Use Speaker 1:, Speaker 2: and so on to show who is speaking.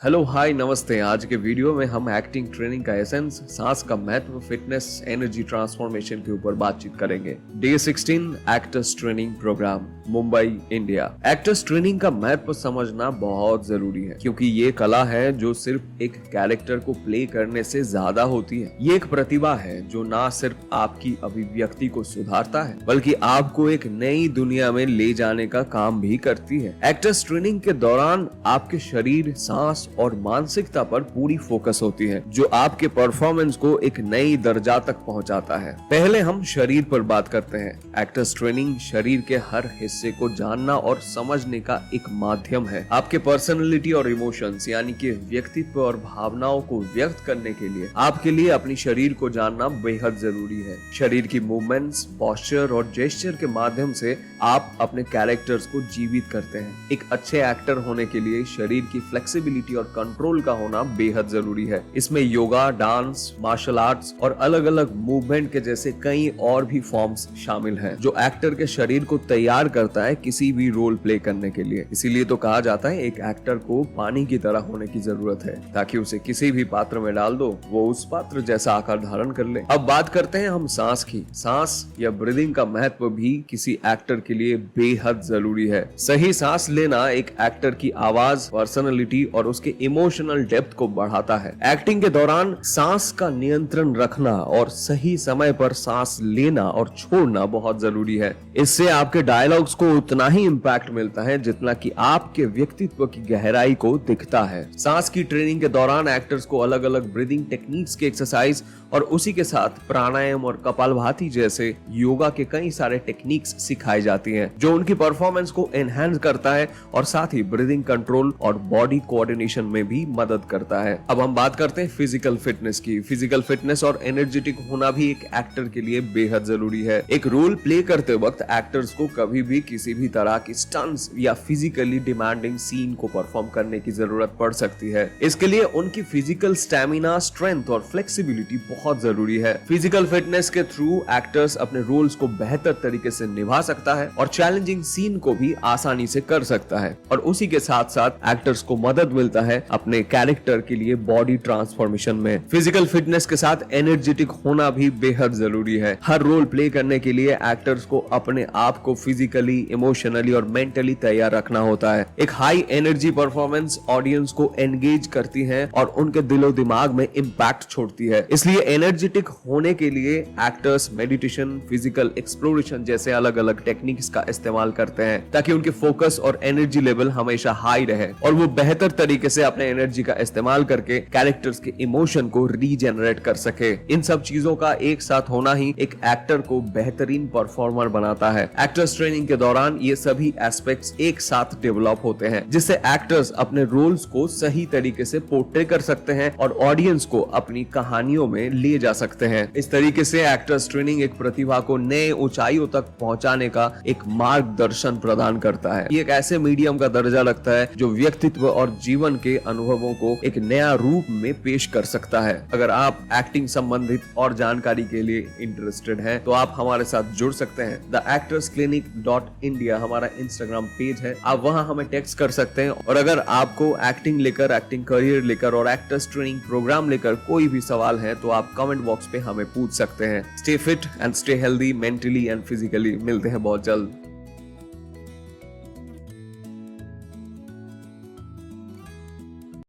Speaker 1: Hello hi नमस्ते। आज के वीडियो में हम एक्टिंग ट्रेनिंग का एसेंस, सांस का महत्व, फिटनेस, एनर्जी ट्रांसफॉर्मेशन के ऊपर बातचीत करेंगे। Day 16 actors training programme, Mumbai, India. Actors training का महत्व समझना बहुत जरूरी है क्योंकि ये कला है जो सिर्फ एक कैरेक्टर को प्ले करने से ज्यादा होती है। ये एक प्रतिभा है जो ना सिर्फ आपकी अभिव्यक्ति को सुधारता है बल्कि आपको एक नई दुनिया में ले जाने का काम भी करती है। एक्टर्स ट्रेनिंग के दौरान आपके शरीर, सांस और मानसिकता पर पूरी फोकस होती है जो आपके परफॉर्मेंस को एक नई दर्जा तक पहुंचाता है। पहले हम शरीर पर बात करते हैं। एक्टर्स ट्रेनिंग शरीर के हर हिस्से को जानना और समझने का एक माध्यम है। आपके पर्सनैलिटी और इमोशंस यानी कि व्यक्तित्व और भावनाओं को व्यक्त करने के लिए आपके लिए अपनी शरीर को जानना बेहद जरूरी है। शरीर की मूवमेंट्स, पोस्चर और जेस्चर के माध्यम से आप अपने कैरेक्टर्स को जीवित करते हैं। एक अच्छे एक्टर होने के लिए शरीर की फ्लेक्सिबिलिटी और कंट्रोल का होना बेहद जरूरी है। इसमें योगा, डांस, मार्शल आर्ट्स और अलग अलग मूवमेंट के जैसे कई और भी फॉर्म्स शामिल हैं जो एक्टर के शरीर को तैयार करता है किसी भी रोल प्ले करने के लिए। इसीलिए तो कहा जाता है एक एक्टर को पानी की तरह होने की जरूरत है ताकि उसे किसी भी पात्र में डाल दो वो उस पात्र जैसा आकार धारण कर ले। अब बात करते हैं हम सांस की। सांस या ब्रीदिंग का महत्व भी किसी एक्टर के लिए बेहद जरूरी है। सही सांस लेना एक एक्टर की आवाज, पर्सनैलिटी और उसके इमोशनल डेप्थ को बढ़ाता है। एक्टिंग के दौरान सांस का नियंत्रण रखना और सही समय पर सांस लेना और छोड़ना बहुत जरूरी है। इससे आपके डायलॉग्स को उतना ही इम्पैक्ट मिलता है जितना कि आपके व्यक्तित्व की गहराई को दिखता है। सांस की ट्रेनिंग के दौरान एक्टर्स को अलग अलग ब्रीदिंग टेक्निक्स के एक्सरसाइज और उसी के साथ प्राणायाम और कपालभाति जैसे योगा के कई सारे टेक्निक्स सिखाई जाती हैं जो उनकी परफॉर्मेंस को एनहांस करता है और साथ ही ब्रीदिंग कंट्रोल और बॉडी कोऑर्डिनेशन में भी मदद करता है। अब हम बात करते हैं फिजिकल फिटनेस की। फिजिकल फिटनेस और एनर्जेटिक होना भी एक एक्टर के लिए बेहद जरूरी है। एक रोल प्ले करते वक्त एक्टर्स को कभी भी किसी भी तरह की स्टंट्स या फिजिकली डिमांडिंग सीन को परफॉर्म करने की जरूरत पड़ सकती है। इसके लिए उनकी फिजिकल स्टैमिना, स्ट्रेंथ और फ्लेक्सिबिलिटी बहुत जरूरी है। फिजिकल फिटनेस के थ्रू एक्टर्स अपने रोल्स को बेहतर तरीके से निभा सकता है और चैलेंजिंग सीन को भी आसानी से कर सकता है और उसी के साथ साथ एक्टर्स को मदद मिलता है अपने कैरेक्टर के लिए बॉडी ट्रांसफॉर्मेशन में। फिजिकल फिटनेस के साथ एनर्जेटिक होना भी बेहद जरूरी है। हर रोल प्ले करने के लिए एक्टर्स को अपने आप को फिजिकली, इमोशनली और मेंटली तैयार रखना होता है। एक हाई एनर्जी परफॉर्मेंस ऑडियंस को एंगेज करती है और उनके दिलो दिमाग में इम्पैक्ट छोड़ती है। इसलिए एनर्जेटिक होने के लिए एक्टर्स मेडिटेशन, फिजिकल एक्सप्लोरेशन जैसे अलग अलग टेक्निक्स का इस्तेमाल करते हैं ताकि उनके फोकस और एनर्जी लेवल हमेशा हाई रहे और वो बेहतर तरीके से अपने एनर्जी का इस्तेमाल करके कैरेक्टर्स के इमोशन को रीजनरेट कर सके। इन सब चीजों का एक साथ होना ही एक एक्टर को बेहतरीन परफॉर्मर बनाता है। एक्टर्स ट्रेनिंग के दौरान ये सभी एस्पेक्ट्स एक साथ डेवलप होते हैं जिससे एक्टर्स अपने रोल्स को सही तरीके से पोर्ट्रे कर सकते हैं और ऑडियंस को अपनी कहानियों में ले जा सकते हैं। इस तरीके से एक्टर्स ट्रेनिंग एक प्रतिभा को नए ऊंचाइयों तक पहुंचाने का एक मार्गदर्शन प्रदान करता है। ये एक ऐसे मीडियम का दर्जा रखता है जो व्यक्तित्व और जीवन के अनुभवों को एक नया रूप में पेश कर सकता है। अगर आप एक्टिंग संबंधित और जानकारी के लिए इंटरेस्टेड हैं तो आप हमारे साथ जुड़ सकते हैं। theactorsclinic.india हमारा इंस्टाग्राम पेज है, आप वहां हमें टेक्स्ट कर सकते हैं। और अगर आपको एक्टिंग लेकर, एक्टिंग करियर लेकर और एक्टर्स ट्रेनिंग प्रोग्राम लेकर कोई भी सवाल है तो आप कमेंट बॉक्स पे हमें पूछ सकते हैं। Stay fit and stay healthy mentally and physically. मिलते हैं बहुत जल्द।